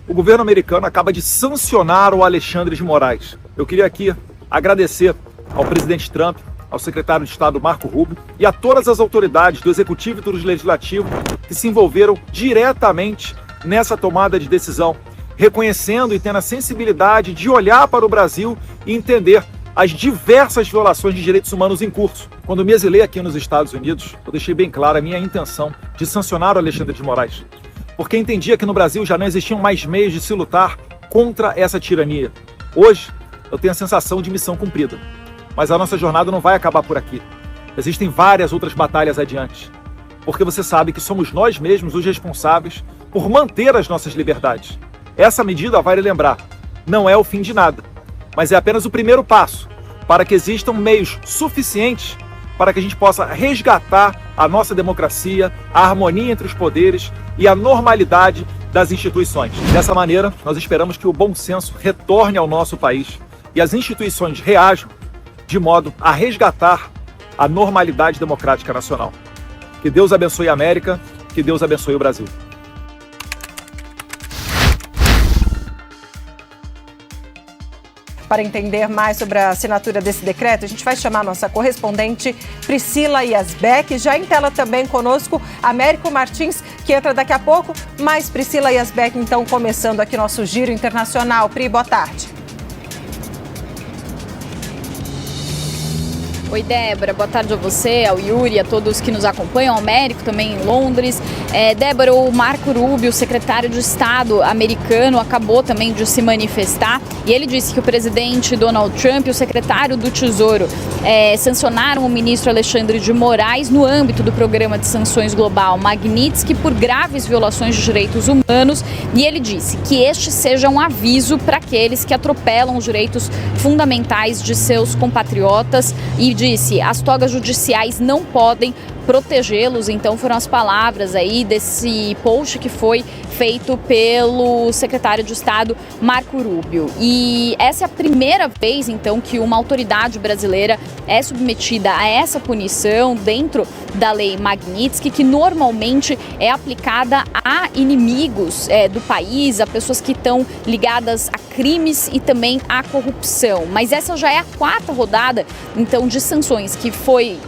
O governo americano acaba de sancionar o Alexandre de Moraes. Eu queria aqui agradecer ao presidente Trump, ao secretário de Estado Marco Rubio e a todas as autoridades do Executivo e do Legislativo que se envolveram diretamente nessa tomada de decisão, reconhecendo e tendo a sensibilidade de olhar para o Brasil e entender as diversas violações de direitos humanos em curso. Quando me exilei aqui nos Estados Unidos, eu deixei bem clara a minha intenção de sancionar o Alexandre de Moraes, porque entendia que no Brasil já não existiam mais meios de se lutar contra essa tirania. Hoje, eu tenho a sensação de missão cumprida, mas a nossa jornada não vai acabar por aqui. Existem várias outras batalhas adiante, porque você sabe que somos nós mesmos os responsáveis por manter as nossas liberdades. Essa medida, vale lembrar, não é o fim de nada, mas é apenas o primeiro passo para que existam meios suficientes para que a gente possa resgatar a nossa democracia, a harmonia entre os poderes e a normalidade das instituições. Dessa maneira, nós esperamos que o bom senso retorne ao nosso país e as instituições reajam de modo a resgatar a normalidade democrática nacional. Que Deus abençoe a América, que Deus abençoe o Brasil. Para entender mais sobre a assinatura desse decreto, a gente vai chamar a nossa correspondente Priscila Yasbeck. Já em tela também conosco, Américo Martins, que entra daqui a pouco. Mas Priscila Yasbeck, então, começando aqui nosso Giro Internacional. Pri, boa tarde. Oi, Débora, boa tarde a você, ao Yuri, a todos que nos acompanham, ao Américo também em Londres. Débora, o Marco Rubio, secretário de Estado americano, acabou também de se manifestar e ele disse que o presidente Donald Trump e o secretário do Tesouro sancionaram o ministro Alexandre de Moraes no âmbito do programa de sanções global Magnitsky por graves violações de direitos humanos, e ele disse que este seja um aviso para aqueles que atropelam os direitos fundamentais de seus compatriotas e disse: as togas judiciais não podem protegê-los. Então foram as palavras aí desse post que foi feito pelo secretário de Estado Marco Rubio. E essa é a primeira vez então que uma autoridade brasileira é submetida a essa punição dentro da lei Magnitsky, que normalmente é aplicada a inimigos do país, a pessoas que estão ligadas a crimes e também à corrupção. Mas essa já é a quarta rodada então de sanções que foi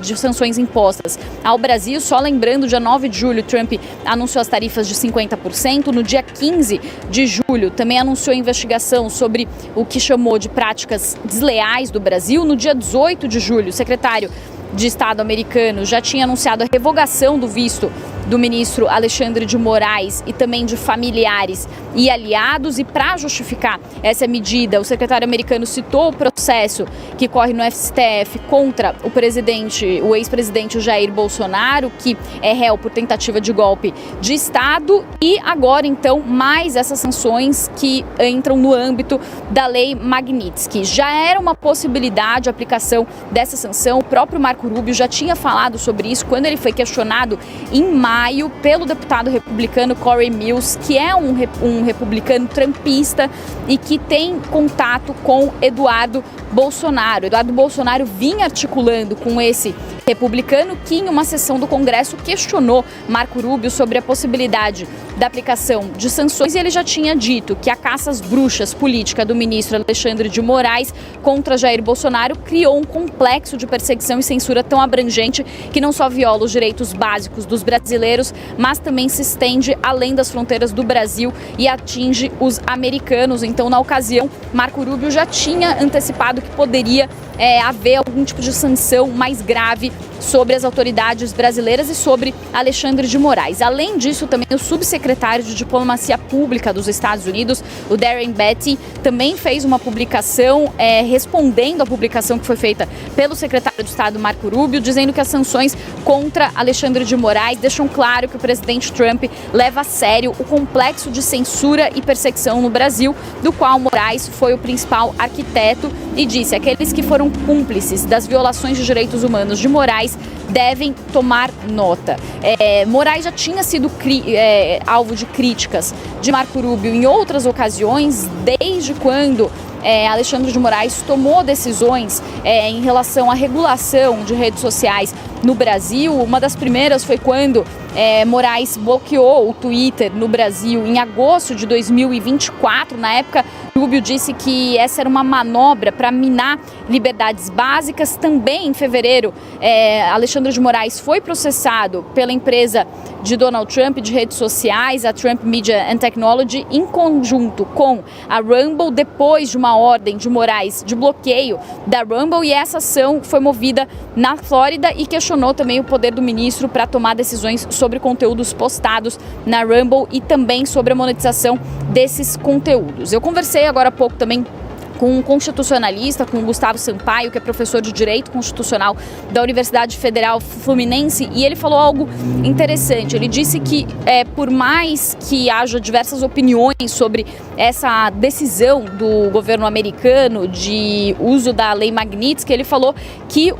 de sanções impostas ao Brasil. Só lembrando, dia 9 de julho, Trump anunciou as tarifas de 50%. No dia 15 de julho, também anunciou a investigação sobre o que chamou de práticas desleais do Brasil. No dia 18 de julho, o secretário de Estado americano já tinha anunciado a revogação do visto do ministro Alexandre de Moraes e também de familiares e aliados. E para justificar essa medida, o secretário americano citou o processo que corre no STF contra o ex-presidente Jair Bolsonaro, que é réu por tentativa de golpe de Estado, e agora então mais essas sanções que entram no âmbito da lei Magnitsky. Já era uma possibilidade a aplicação dessa sanção, o próprio Marco Rubio já tinha falado sobre isso quando ele foi questionado em maio pelo deputado republicano Corey Mills, que é um republicano trumpista e que tem contato com Eduardo Bolsonaro. Eduardo Bolsonaro vinha articulando com esse republicano que em uma sessão do Congresso questionou Marco Rubio sobre a possibilidade da aplicação de sanções, e ele já tinha dito que a caça às bruxas política do ministro Alexandre de Moraes contra Jair Bolsonaro criou um complexo de perseguição e censura tão abrangente que não só viola os direitos básicos dos brasileiros, mas também se estende além das fronteiras do Brasil e atinge os americanos. Então, na ocasião, Marco Rubio já tinha antecipado que poderia haver algum tipo de sanção mais grave sobre as autoridades brasileiras e sobre Alexandre de Moraes. Além disso, também o subsecretário de Diplomacia Pública dos Estados Unidos, o Darren Betty, também fez uma publicação respondendo à publicação que foi feita pelo secretário de Estado Marco Rubio, dizendo que as sanções contra Alexandre de Moraes deixam claro que o presidente Trump leva a sério o complexo de censura e perseguição no Brasil, do qual Moraes foi o principal arquiteto, e disse: aqueles que foram cúmplices das violações de direitos humanos de Moraes devem tomar nota. Moraes já tinha sido alvo de críticas de Marco Rubio em outras ocasiões, desde quando Alexandre de Moraes tomou decisões em relação à regulação de redes sociais no Brasil. Uma das primeiras foi quando Moraes bloqueou o Twitter no Brasil em agosto de 2024. Na época, Rubio disse que essa era uma manobra para minar liberdades básicas. Também em fevereiro, Alexandre de Moraes foi processado pela empresa de Donald Trump de redes sociais, a Trump Media and Technology, em conjunto com a Rumble, depois de uma ordem de Moraes de bloqueio da Rumble, e essa ação foi movida na Flórida e questionou também o poder do ministro para tomar decisões sobre conteúdos postados na Rumble e também sobre a monetização desses conteúdos. Eu conversei agora há pouco também com um constitucionalista, com o Gustavo Sampaio, que é professor de Direito Constitucional da Universidade Federal Fluminense, e ele falou algo interessante. Ele disse que, por mais que haja diversas opiniões sobre essa decisão do governo americano de uso da Lei Magnitsky, ele falou que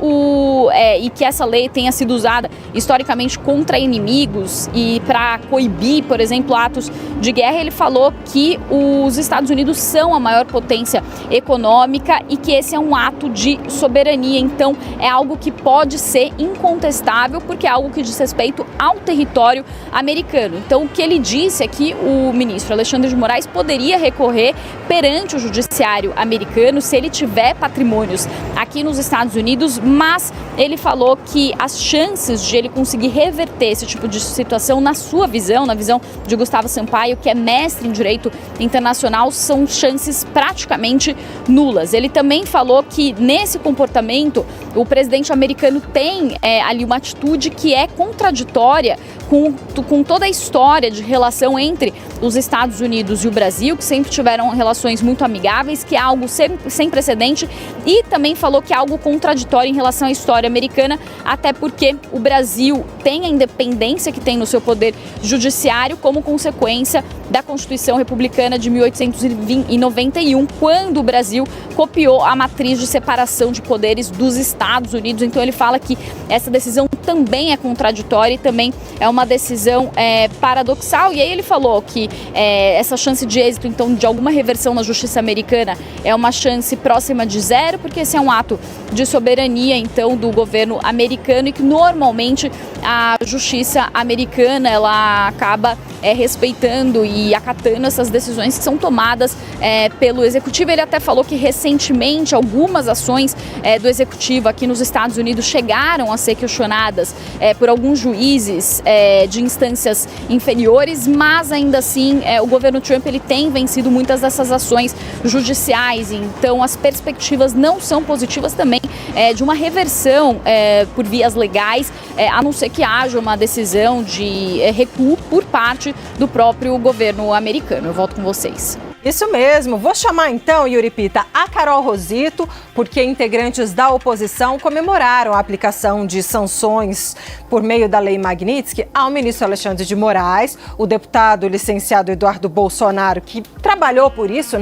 e que essa lei tenha sido usada historicamente contra inimigos e para coibir, por exemplo, atos de guerra. Ele falou que os Estados Unidos são a maior potência econômica e que esse é um ato de soberania. Então é algo que pode ser incontestável, porque é algo que diz respeito ao território americano. Então o que ele disse é que o ministro Alexandre de Moraes poderia recorrer perante o judiciário americano se ele tiver patrimônios aqui nos Estados Unidos, mas ele falou que as chances de ele conseguir reverter esse tipo de situação, na sua visão, na visão de Gustavo Sampaio, que é mestre em direito internacional, são chances praticamente nulas. Ele também falou que nesse comportamento o presidente americano tem ali uma atitude que é contraditória com toda a história de relação entre os Estados Unidos e o Brasil, que sempre tiveram relações muito amigáveis, que é algo sem precedente, e também falou que é algo contraditório em relação à história americana, até porque o Brasil tem a independência que tem no seu poder judiciário como consequência da Constituição Republicana de 1891, quando o Brasil copiou a matriz de separação de poderes dos Estados Unidos. Então ele fala que essa decisão também é contraditória e também é uma decisão paradoxal. E aí ele falou que essa chance de êxito, então, de alguma reversão na justiça americana é uma chance próxima de zero, porque esse é um ato de soberania, então, do governo americano, e que normalmente a justiça americana ela acaba respeitando e acatando essas decisões que são tomadas pelo executivo. Ele até falou que recentemente algumas ações do executivo aqui nos Estados Unidos chegaram a ser questionadas por alguns juízes de instâncias inferiores, mas ainda assim o governo Trump ele tem vencido muitas dessas ações judiciais. Então as perspectivas não são positivas também de uma reversão por vias legais, a não ser que haja uma decisão de recuo por parte do próprio governo americano. Eu volto com vocês. Isso mesmo. Vou chamar então, Yuri Pita, a Carol Rosito, porque integrantes da oposição comemoraram a aplicação de sanções por meio da Lei Magnitsky ao ministro Alexandre de Moraes. O deputado licenciado Eduardo Bolsonaro, que trabalhou por isso,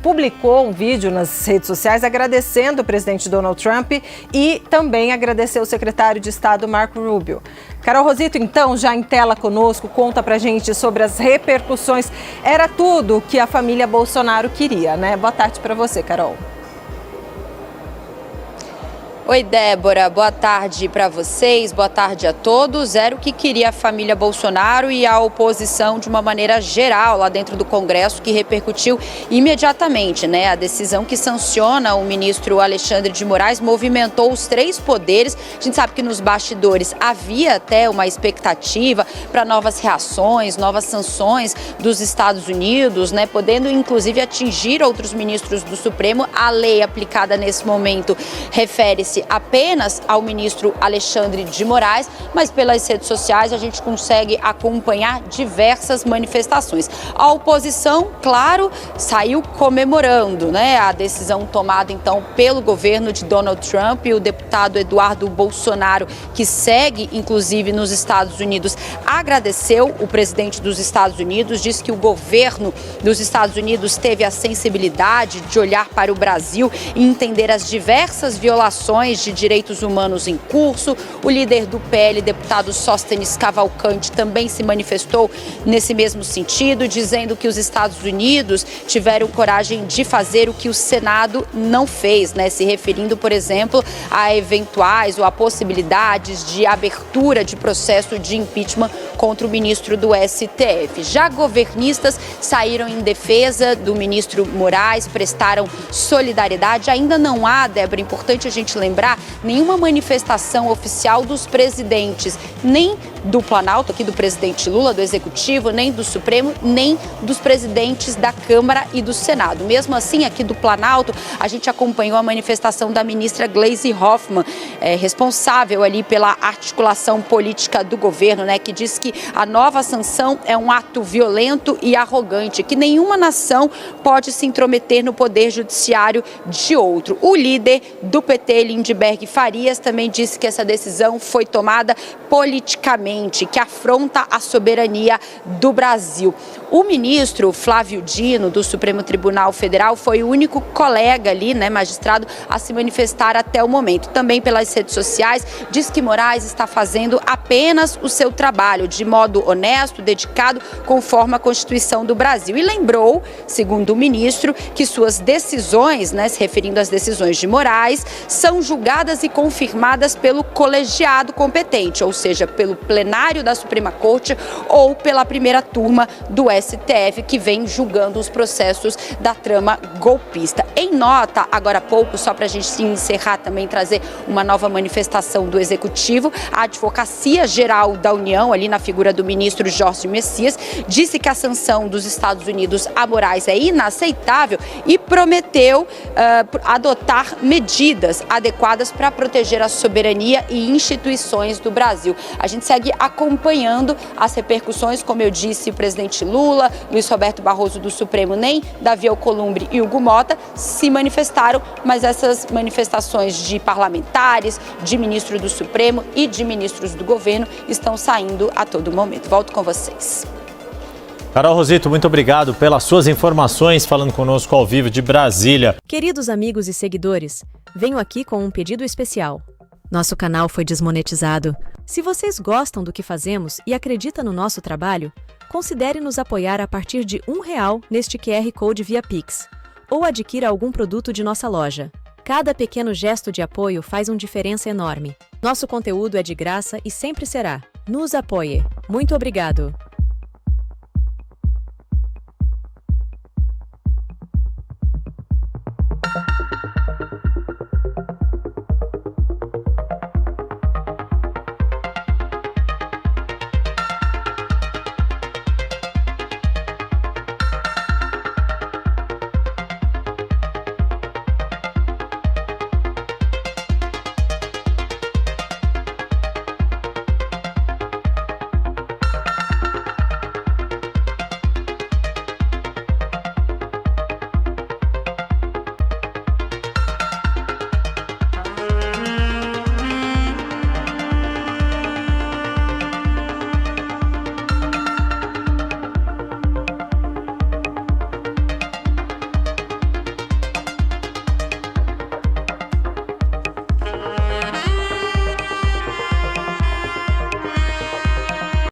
publicou um vídeo nas redes sociais agradecendo o presidente Donald Trump e também agradeceu o secretário de Estado Marco Rubio. Carol Rosito, então, já em tela conosco, conta pra gente sobre as repercussões. Era tudo que a família Bolsonaro queria, né? Boa tarde para você, Carol. Oi, Débora, boa tarde para vocês, boa tarde a todos. Era o que queria a família Bolsonaro e a oposição de uma maneira geral lá dentro do Congresso, que repercutiu imediatamente, A decisão que sanciona o ministro Alexandre de Moraes movimentou os três poderes. A gente sabe que nos bastidores havia até uma expectativa para novas reações, novas sanções dos Estados Unidos, podendo inclusive atingir outros ministros do Supremo. A lei aplicada nesse momento refere-se apenas ao ministro Alexandre de Moraes, mas pelas redes sociais a gente consegue acompanhar diversas manifestações. A oposição, claro, saiu comemorando, a decisão tomada então pelo governo de Donald Trump. E o deputado Eduardo Bolsonaro, que segue inclusive nos Estados Unidos, agradeceu o presidente dos Estados Unidos, disse que o governo dos Estados Unidos teve a sensibilidade de olhar para o Brasil e entender as diversas violações violações de direitos humanos em curso. O líder do PL, deputado Sóstenes Cavalcante, também se manifestou nesse mesmo sentido, dizendo que os Estados Unidos tiveram coragem de fazer o que o Senado não fez, né? Se referindo, por exemplo, a eventuais ou a possibilidades de abertura de processo de impeachment contra o ministro do STF. Já governistas saíram em defesa do ministro Moraes, prestaram solidariedade. Ainda não há, Débora, importante a gente lembrar, nenhuma manifestação oficial dos presidentes, nem do Planalto, aqui do presidente Lula, do Executivo, nem do Supremo, nem dos presidentes da Câmara e do Senado. Mesmo assim, aqui do Planalto, a gente acompanhou a manifestação da ministra Gleisi Hoffmann, responsável ali pela articulação política do governo, né, que diz que a nova sanção é um ato violento e arrogante, que nenhuma nação pode se intrometer no poder judiciário de outro. O líder do PT, Lindbergh Farias, também disse que essa decisão foi tomada politicamente, que afronta a soberania do Brasil. O ministro Flávio Dino, do Supremo Tribunal Federal, foi o único colega ali, né, magistrado, a se manifestar até o momento. Também pelas redes sociais, diz que Moraes está fazendo apenas o seu trabalho, de modo honesto, dedicado, conforme a Constituição do Brasil. E lembrou, segundo o ministro, que suas decisões, né, se referindo às decisões de Moraes, são julgadas e confirmadas pelo colegiado competente, ou seja, pelo plenário da Suprema Corte ou pela primeira turma do STF, que vem julgando os processos da trama golpista. Em nota, agora há pouco, só para a gente se encerrar também, trazer uma nova manifestação do Executivo, a Advocacia Geral da União, ali na figura do ministro Jorge Messias, disse que a sanção dos Estados Unidos a Moraes é inaceitável e prometeu adotar medidas adequadas para proteger a soberania e instituições do Brasil. A gente segue acompanhando as repercussões, como eu disse, o presidente Lula, Luiz Roberto Barroso do Supremo, nem Davi Alcolumbre e Hugo Mota se manifestaram, mas essas manifestações de parlamentares, de ministro do Supremo e de ministros do governo estão saindo a todo momento. Volto com vocês. Carol Rosito, muito obrigado pelas suas informações, falando conosco ao vivo de Brasília. Queridos amigos e seguidores, venho aqui com um pedido especial. Nosso canal foi desmonetizado. Se vocês gostam do que fazemos e acreditam no nosso trabalho, considere nos apoiar a partir de R$1 neste QR Code via Pix, ou adquira algum produto de nossa loja. Cada pequeno gesto de apoio faz uma diferença enorme. Nosso conteúdo é de graça e sempre será. Nos apoie. Muito obrigado!